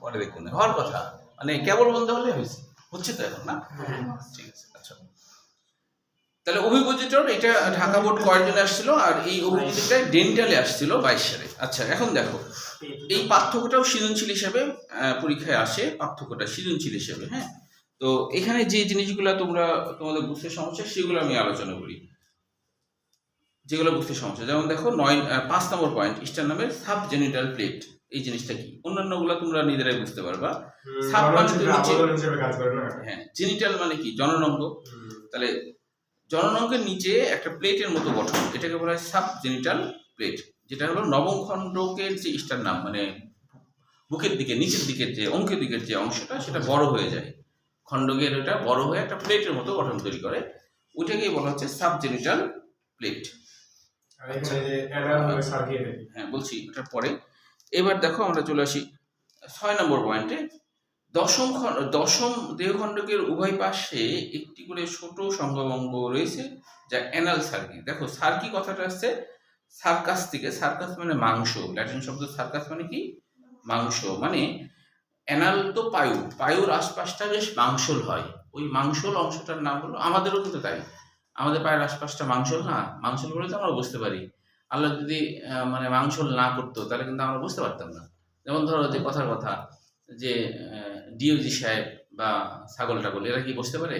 পরে দেখুন হওয়ার কথা, মানে কেবল বন্ধ হলে হয়েছে, হচ্ছে তো এখন না? ঠিক আছে। আচ্ছা, তাহলে অভিভূতিটার এটা ঢাকা বোর্ড কয়েকজন আসছিল, আর এই অভিভূতিটা ডেন্টালে আসছিল 22 সালে। আচ্ছা, এখন দেখো এই পার্থক্যটাও সৃজনশীল হিসেবে পরীক্ষায় আসে, পার্থক্যটা সৃজনশীল হিসেবে। হ্যাঁ, তো এখানে যে জিনিসগুলো তোমাদের বুঝতে সমস্যা সেগুলো আমি আলোচনা করি, যেগুলো বুঝতে সমস্যা। যেমন দেখো 5 নম্বর পয়েন্ট, স্টারনামের সাব জেনিটাল প্লেট, এই জিনিসটা কি? অন্যান্যগুলো তোমরা নিজেরাই বুঝতে পারবা। সাব মানে তো নিচে, হ্যাঁ, জেনিটাল মানে কি? জননাঙ্গ। তাহলে জননাঙ্গের নিচে একটা প্লেটের মতো গঠন, এটাকে বলা হয় সাব জেনিটাল প্লেট, যেটা হলো নবম খণ্ডকের যে স্টারনাম, মানে বুকের দিকে নিচের দিকের যে অঙ্কের দিকের যে অংশটা, সেটা বড় হয়ে যায়, খণ্ডকের ওটা বড় হয়ে একটা প্লেটের মতো গঠন তৈরি করে, ওইটাকেই বলা হচ্ছে সাব জেনিটাল প্লেট। হ্যাঁ, বলছি ওটার পরে। এবার দেখো আমরা চলে আসি 6 নম্বর পয়েন্টে। দশম দেহখণ্ডকের উভয় পাশে একটি করে ছোট সংগমঙ্গ রয়েছে যা অ্যানাল সার্কি। দেখো সার্কি কথাটা আসছে সার্কাস থেকে, সার্কাস মানে মাংস, ল্যাটিন শব্দ সার্কাস মানে কি? মাংস। মানে অ্যানাল তো পায়ুর আশপাশটা বেশ মাংসল হয়, ওই মাংসল অংশটার নাম হলো, আমাদেরও কিন্তু তাই, আমাদের পায়ের আশপাশটা মাংসল না, মাংসল বলে তো আমরা বুঝতে পারি। আল্লাহ যদি মানে মাংসল না করতো তাহলে কিন্তু আমরা বুঝতে পারতাম না। যেমন ধরো যে কথার কথা যে ডিওজি সাহেব বা ছাগল টাগল এরা কি বসতে পারে?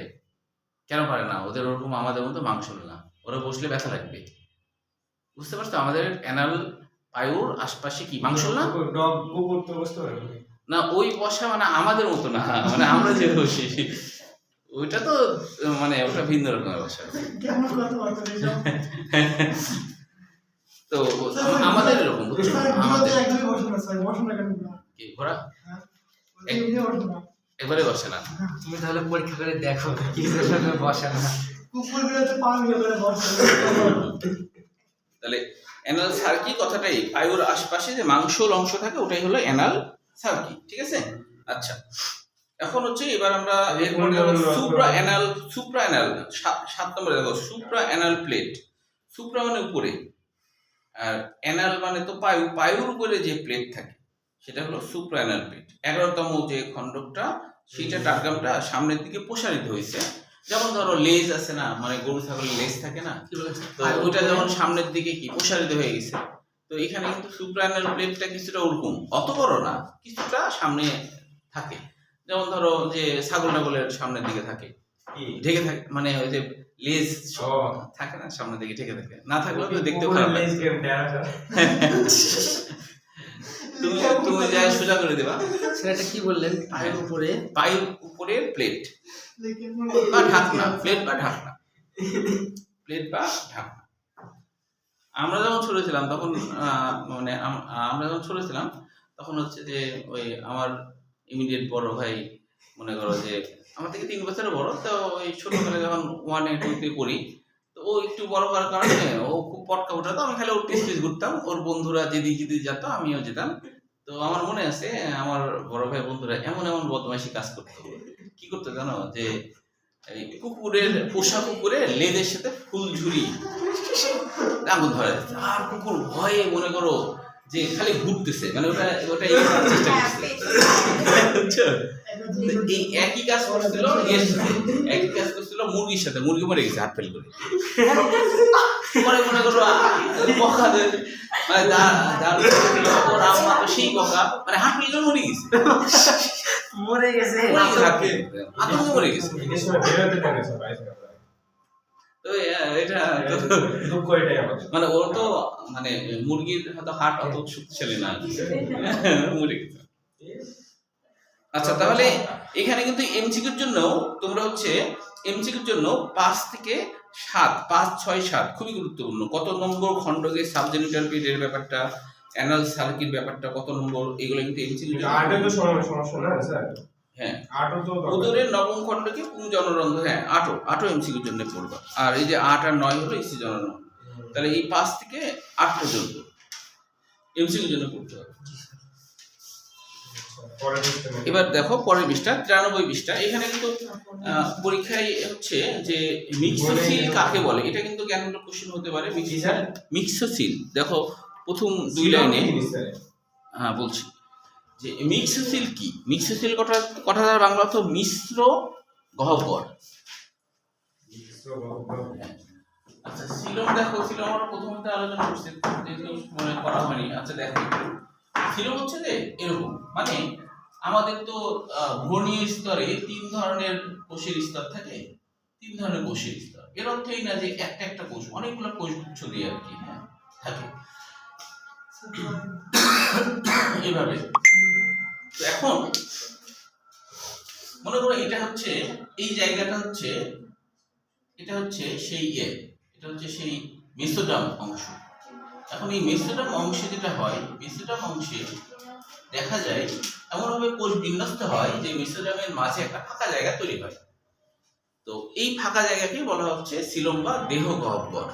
কেন পারে না? ওদের ওরকম আমাদের মতো মাংসল না, ওরা বসলে ব্যথা লাগবে। বুঝতে পারছো? আমাদের অ্যানাল পায়ুর আশপাশে কি মাংসল না? না, ওই বসা মানে আমাদের মতো না, মানে আমরা যে বসি ওইটা তো মানে ওটা ভিন্ন রকমের বসা। তো আমাদের এরকম কি ঘোড়া একবারে বসে না। তুমি তাহলে পরীক্ষা করে দেখো কি বসে না। তাহলে অ্যানাল সার্কি কথাটাই, পায়ুর আশপাশে যে মাংসল অংশ থাকে ওটাই হলো অ্যানাল সার্কি। ঠিক আছে? আচ্ছা, এখন হচ্ছে এবার আমরা সুপ্রা অ্যানাল 7 নম্বরে দেখো সুপ্রা অ্যানাল প্লেট। সুপ্রা মানে উপরে, আর অ্যানাল মানে তো পায়ুর উপরে যে প্লেট থাকে সেটা হলো সুপ্রা অ্যানাল প্লেট। 11তম যে খণ্ডকটা সেটা ডায়াগ্রামটা সামনের দিকে প্রসারিত হয়েছে। যেমন ধরো লেজ আছে না, মানে গরু ছাগলের লেজ থাকে না, তো ওইটা যেমন সামনের দিকে কি প্রসারিত হয়ে গেছে, তো এখানে কিন্তু সুপ্রা অ্যানাল প্লেটটা কিছুটা ওরকম, অত বড় না, কিছুটা সামনে থাকে। যেমন ধরো যে ছাগল টাগলের সামনের দিকে থাকে, ঢেকে থাকে, মানে ওই যে লেজ থাকে না সামনের দিকে ঢেকে থাকে, না থাকলেও তো দেখতে খারাপ লাগে। তুমি যা সোজা করে দেবা। সেটা কি বললেন? পায়ের উপরে প্লেট বা ঢাকনা, প্লেট বা ঢাকনা, প্লেট বা ঢাকনা। আমরা যখন ছোট ছিলাম তখন মানে আমরা যখন ছোট ছিলাম তখন হচ্ছে যে ওই আমার ইমিডিয়েট বড় ভাই, মনে করো যে আমার থেকে 3 বছরের বড়, তো ওই ছোটবেলায় যখন 1 2 তে পড়ি, তো ও একটু বড় হওয়ার কারণে ও খুব পটকা উঠাতো, আমি খালি ওর পিছ ঘুরতাম, ওর বন্ধুরা যেদিকে যেত আমিও যেতাম। তো আমার মনে আছে আমার বড় ভাই বন্ধুরা এমন বদমাইশি কাজ করতো। কি করতো জানো? যে এই পোষা কুকুরের লেজের সাথে ফুল ঝুরি আগুন ধরে, আর কুকুর ভয়ে মনে করো যে খালি ঘুরতেছে, মানে ওটা চেষ্টা করছে। এই একই কাজ করছিল মুরগির সাথে, মুরগি মরে গেছে হাত ফেল করে। পরে মনে করো বকা দেয়, মানে ওর আম্মা তো সেই বকা, মানে হাত ফেল করে মরে গেছে, আতঙ্ক মরে গেছে। তো এটা মানে ওর তো মানে মুরগির হয়তো হাট অত শক্তিশালী না, মরে গেছে। আচ্ছা, তাহলে এখানে কিন্তু এমসিকিউর জন্য তোমরা হচ্ছে এমসিকিউর জন্য 5 থেকে 7, 5, 6, 7 খুবই গুরুত্বপূর্ণ। কত নম্বর খণ্ডকে সাবজেনিটাল প্লেটের ব্যাপারটা, অ্যানাল সার্কিট ব্যাপারটা কত নম্বর, এগুলো কিন্তু এমসিকিউর জন্য। 8 তো সমস্যা না স্যার? হ্যাঁ, 8 তো উদরের নবম খণ্ডকে কোন জনরন্ধ্র, হ্যাঁ 8 এমসিকিউর জন্য পড়বা। আর এই যে 8 আর 9 হলো ইসি জনরন্ধ্র। তাহলে এই 5 থেকে 8 পর্যন্ত এমসিকিউর জন্য পড়তে হবে। এবার দেখো পরের পৃষ্ঠা 93 পৃষ্ঠা। এখানে কিন্তু পরীক্ষায় হচ্ছে যে মিক্সোসিল কাকে বলে, এটা কিন্তু ক্যান্ডিডেট কোশ্চেন হতে পারে। মিক্সোসিল দেখো প্রথম 2 লাইনে, হ্যাঁ বলছি, যে মিক্সোসিল কি? মিক্সোসিল কথাটার বাংলা অর্থ মিশ্র গহ্বর। আচ্ছা সিলোম দেখো, সিলোম আমরা প্রথমত আলোচনা করছি, যেহেতু মনে করা হয়নি। আচ্ছা দেখো, সিলোম হচ্ছে যে এরকম, মানে আমাদের তো ভ্রূণীয় স্তরে 3 ধরনের কোষের স্তর থাকে, 3 ধরনের কোষের স্তর। এর অর্থ এই না যে একটা একটা কোষ, অনেকগুলো কোষগুচ্ছ দিয়ে আর কি, হ্যাঁ, থাকে এইভাবে। তো এখন মনে করো এটা হচ্ছে, এই জায়গাটা হচ্ছে, এটা হচ্ছে সেই এটা হচ্ছে সেই মেসোডার্ম অংশ। এখন এই মেসোডার্ম অংশে যেটা হয়, মেসোডার্ম অংশে দেখা যায় এমনভাবে কোষ বিন্যস্ত হয় যে মেসোডার্মের মাঝে একটা ফাঁকা জায়গা তৈরি হয়। তো এই ফাঁকা জায়গাকে বলা হচ্ছে সিলোম বা দেহ গহ্বর।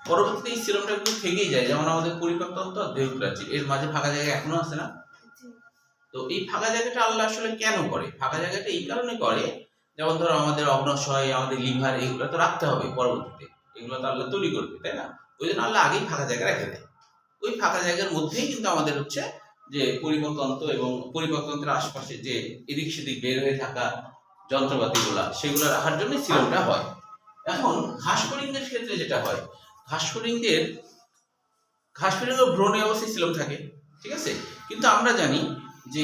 পরবর্তীতে এই সিলোমটা কিন্তু থেকেই যায়, যেমন আমাদের পরিপাকতন্ত্র আর দেহপ্রাচীর, এর মাঝে ফাঁকা জায়গা এখনো আছে না? তো এই ফাঁকা জায়গাটা আল্লাহ আসলে কেন করে? ফাঁকা জায়গাটা এই কারণে করে, যেমন ধরো আমাদের অগ্নাশয়, আমাদের লিভার, এগুলো তো রাখতে হবে পরবর্তীতে, এগুলো তো আল্লাহ তৈরি করবে, তাই না? ওই জন্য আল্লাহ আগেই ফাঁকা জায়গা রেখে দেয়। ওই ফাঁকা জায়গার মধ্যেই কিন্তু আমাদের হচ্ছে যে পরিপাকতন্ত্র এবং পরিপাকতন্ত্রের আশপাশে যে এদিক সেদিক বের হয়ে থাকা যন্ত্রপাতিগুলা, সেগুলো রাখার জন্য সিলোমটা হয়। এখন ঘাসফড়িংদের ক্ষেত্রে যেটা হয়, ঘাসফড়িংদের ভ্রূণীয় অবস্থায় সিলোম থাকে, ঠিক আছে? কিন্তু আমরা জানি যে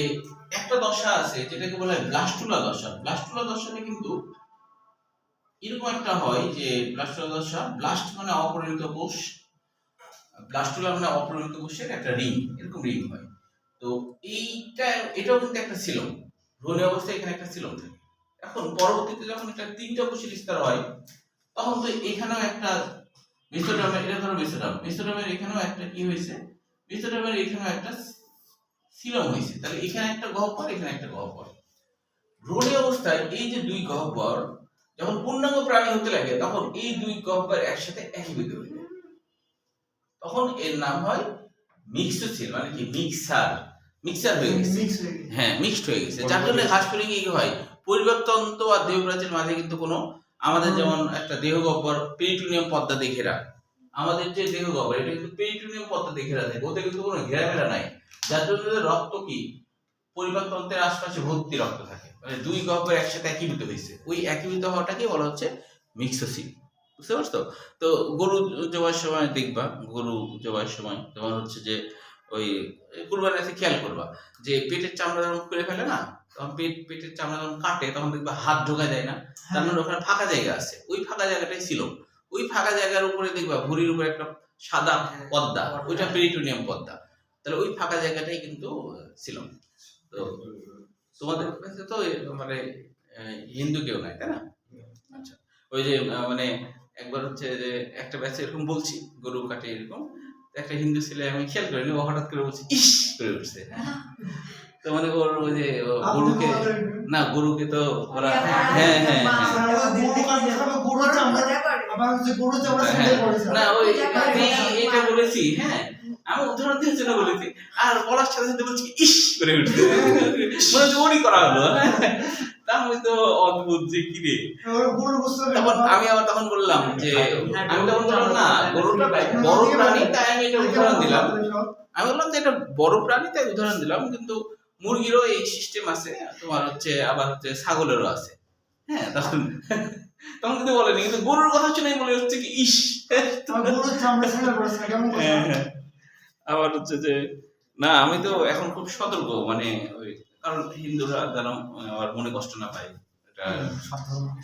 একটা দশা আছে যেটাকে বলা হয় ব্লাস্টুলা দশা। ব্লাস্টুলা দশাতে কিন্তু এরকম একটা হয় যে ব্লাস্টুলা দশা, ব্লাস্ট মানে অপরিণত কোষ, ব্লাস্টুলা মানে অপরিণত কোষের একটা রিং, এরকম রিং হয়। তো এটাও কিন্তু একটা সিলোম, ভ্রূণীয় অবস্থায় এখানে একটা সিলোম থাকে। এখন পরবর্তীতে যখন এটা 3টা কোষের স্তর হয়, তখন তো এখানেও একটা মেসোডার্মের, এটা ধরো মেসোডার্মের এখানেও একটা কি হয়েছে, মেসোডার্মের এখানেও একটা সিলোম হয়েছে। তাহলে এখানে একটা গহ্বর, এখানে একটা গহ্বর। ভ্রূণীয় অবস্থায় এই যে 2 গহ্বর যখন পূর্ণাঙ্গ প্রাণী হতে লাগে, তখন এই 2 গহ্বর একসাথে একীভূত হয়ে যায়, তখন এর নাম হয় মিক্সোসিল, মানে কি মিক্সার হয়ে গেছে, হ্যাঁ, মিক্সড হয়ে গেছে। যার জন্য ঘাসফড়িং কি হয়, পরিপাকতন্ত্র আর দেহপ্রাচীর মাঝে কিন্তু কোনো, আমাদের যেমন একটা দেহ গহ্বর পেরিটোনিয়াম পর্দা দিয়ে ঘেরা, আমাদের যে দেহ গহ্বর এটা কিন্তু পেরিটোনিয়াম পর্দা দিয়ে ঘেরা থাকে, ওতে কিন্তু কোনো ঘেরামেলা নাই। যার জন্য রক্ত কি পরিপাকতন্ত্রের আশপাশে ভর্তি রক্ত থাকে, মানে 2 গহ্বর একসাথে একীভূত হয়েছে। ওই একীভূত হওয়াটাকে বলা হচ্ছে মিক্সোসিল, বুঝতে পারছো? তো গরু জবাইয়ের সময় দেখবা, গরু জবাইয়ের সময় যেমন হচ্ছে যে ওই কুরবানিতে খেয়াল করবা যে পেটের চামড়া যখন খুলে ফেলে না, তখন পেটের চামড়া যখন কাটে তখন দেখবা হাত ঢোকা যায় না, তার মানে ওখানে ফাঁকা জায়গা আছে, ওই ফাঁকা জায়গাটাই ছিল। ওই ফাঁকা জায়গার উপরে দেখবা ভুঁড়ির উপরে একটা সাদা পর্দা, ওইটা পেরিটোনিয়াম পর্দা। তাহলে ওই ফাঁকা জায়গাটাই কিন্তু ছিল। তো তোমাদের কাছে তো মানে হিন্দু কেউ নাই, তাই না? আচ্ছা, ওই যে মানে একবার হচ্ছে যে একটা ব্যাচে এরকম বলছি গরু কাটে এরকম, একটা হিন্দু ছেলে, আমি খেয়াল করিনি, ও হঠাৎ করে বলছে ইস করে উঠছে। তো মানে ওর ওই যে গরুকে, না গরুকে তো ওরা, হ্যাঁ হ্যাঁ না ওই এটা বলেছি, হ্যাঁ আমি উদাহরণ দিয়ে জন্য বলেছি, আর বলার সাথে সাথে বলছি ইস করে উঠছে, মানে ওরই করা হলো। আমি তো অদ্ভুত যে কি রে, তখন আমি আবার তখন বললাম যে, আমি তখন বললাম না গরুটা বড় প্রাণী, তাই আমি এটা উদাহরণ দিলাম। আমি বললাম যে এটা বড় প্রাণী তাই উদাহরণ দিলাম, কিন্তু মুরগিরও এই সিস্টেম আছে, তোমার হচ্ছে আবার হচ্ছে ছাগলেরও আছে, হ্যাঁ। তখন কিন্তু বলেনি, কিন্তু গরুর কথা শুনে মনে হচ্ছে কি ইস, আবার হচ্ছে যে না, আমি তো এখন খুব সতর্ক, মানে ওই কারণ হিন্দুরা যেন আবার মনে কষ্ট না পায়, এটা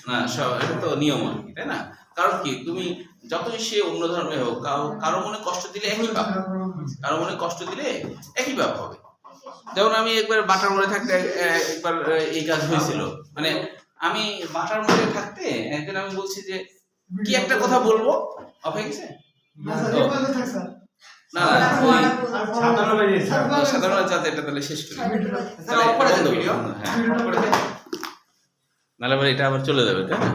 না, এটা তো নিয়ম আর কি, তাই না? কারণ কি তুমি যতই সে অন্য ধর্মে হোক, কারো মনে কষ্ট দিলে একই পাপ, কারো মনে কষ্ট দিলে একই পাপ হবে। যেমন আমি একবার বাটার মোড়ে থাকতে একবার এই কাজ হয়েছিল, মানে আমি বাটার মোড়ে থাকতে একদিন আমি বলছি যে কি একটা কথা বলবো, অফ হয়ে গেছে না, সাধারণ চাতে এটা তাহলে শেষ করি, নাহলে এটা আবার চলে যাবে, তাই না?